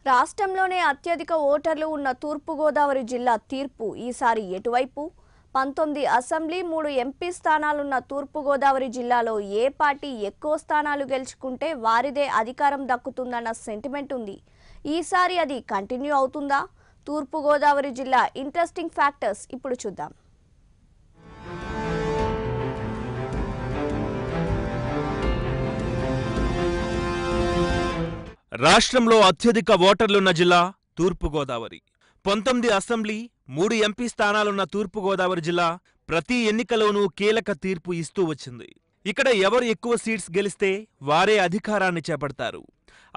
రాష్ట్రంలోనే అత్యధిక ఓటర్లు ఉన్న తూర్పుగోదావరి జిల్లా తీర్పు ఈసారి ఎటువైపు? 19 అసెంబ్లీ 3 ఎంపీ స్థానాలున్న తూర్పుగోదావరి జిల్లాలో ఏ పార్టీ ఎక్కువ స్థానాలు గెలుచుకుంటే వారిదే అధికారం దక్కుతుందన్న సెంటిమెంట్ ఉంది. ఈసారి అది కంటిన్యూ అవుతుందా? తూర్పుగోదావరి జిల్లా ఇంట్రెస్టింగ్ ఫ్యాక్టర్స్ ఇప్పుడు చూద్దాం. రాష్ట్రంలో అత్యధిక ఓటర్లున్న జిల్లా తూర్పుగోదావరి. 19 అసెంబ్లీ 3 ఎంపీ స్థానాలున్న తూర్పుగోదావరి జిల్లా ప్రతి ఎన్నికలోనూ కీలక తీర్పు ఇస్తూ వచ్చింది. ఇక్కడ ఎవరు ఎక్కువ సీట్స్ గెలిస్తే వారే అధికారాన్ని చేపడతారు.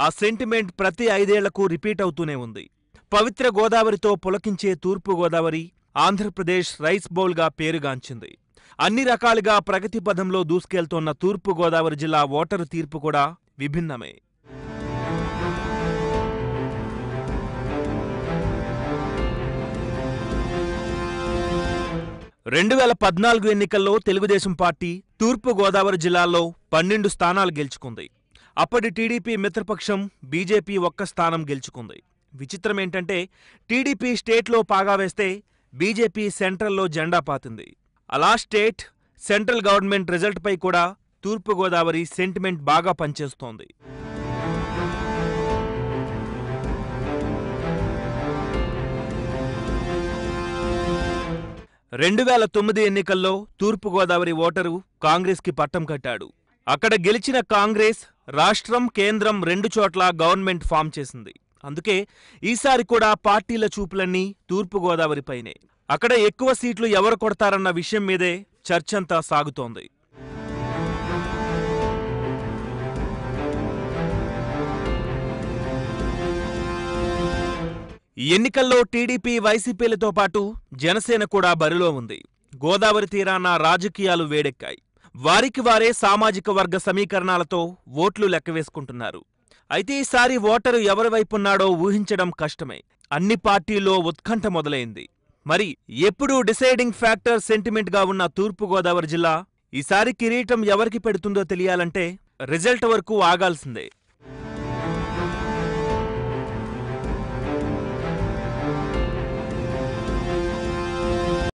ఆ సెంటిమెంట్ ప్రతి 5 ఏళ్లకు రిపీట్ అవుతూనే ఉంది. పవిత్ర గోదావరితో పులకించే తూర్పుగోదావరి ఆంధ్రప్రదేశ్ రైస్ బౌల్గా పేరుగాంచింది. అన్ని రకాలుగా ప్రగతి పథంలో దూసుకెళ్తోన్న తూర్పుగోదావరి జిల్లా ఓటరు తీర్పు కూడా విభిన్నమే. 2014 ఎన్నికల్లో తెలుగుదేశం పార్టీ తూర్పుగోదావరి జిల్లాలో 12 స్థానాలు గెలుచుకుంది. అప్పటి టీడీపీ మిత్రపక్షం బీజేపీ 1 స్థానం గెలుచుకుంది. విచిత్రమేంటంటే టీడీపీ స్టేట్లో పాగా వేస్తే బీజేపీ సెంట్రల్లో జెండా పాతింది. అలా స్టేట్, సెంట్రల్ గవర్నమెంట్ రిజల్ట్పై కూడా తూర్పుగోదావరి సెంటిమెంట్ బాగా పనిచేస్తోంది. 2009 ఎన్నికల్లో తూర్పుగోదావరి ఓటరు కాంగ్రెస్కి పట్టం కట్టాడు. అక్కడ గెలిచిన కాంగ్రెస్ రాష్ట్రం, కేంద్రం 2 చోట్ల గవర్నమెంట్ ఫామ్ చేసింది. అందుకే ఈసారి కూడా పార్టీల చూపులన్నీ తూర్పుగోదావరిపైనే. అక్కడ ఎక్కువ సీట్లు ఎవరు కొడతారన్న విషయం మీదే చర్చంతా సాగుతోంది. ఈ ఎన్నికల్లో టీడీపీ, వైసీపీలతో పాటు జనసేన కూడా బరిలో ఉంది. గోదావరి తీరాన రాజకీయాలు వేడెక్కాయి. వారికి వారే సామాజిక వర్గ సమీకరణాలతో ఓట్లు లెక్కవేసుకుంటున్నారు. అయితే ఈసారి ఓటరు ఎవరి వైపున్నాడో ఊహించడం కష్టమే. అన్ని పార్టీల్లో ఉత్కంఠ మొదలైంది. మరి ఎప్పుడూ డిసైడింగ్ ఫ్యాక్టర్ సెంటిమెంట్గా ఉన్న తూర్పుగోదావరి జిల్లా ఈసారి కిరీటం ఎవరికి పెడుతుందో తెలియాలంటే రిజల్ట్ వరకు ఆగాల్సిందే.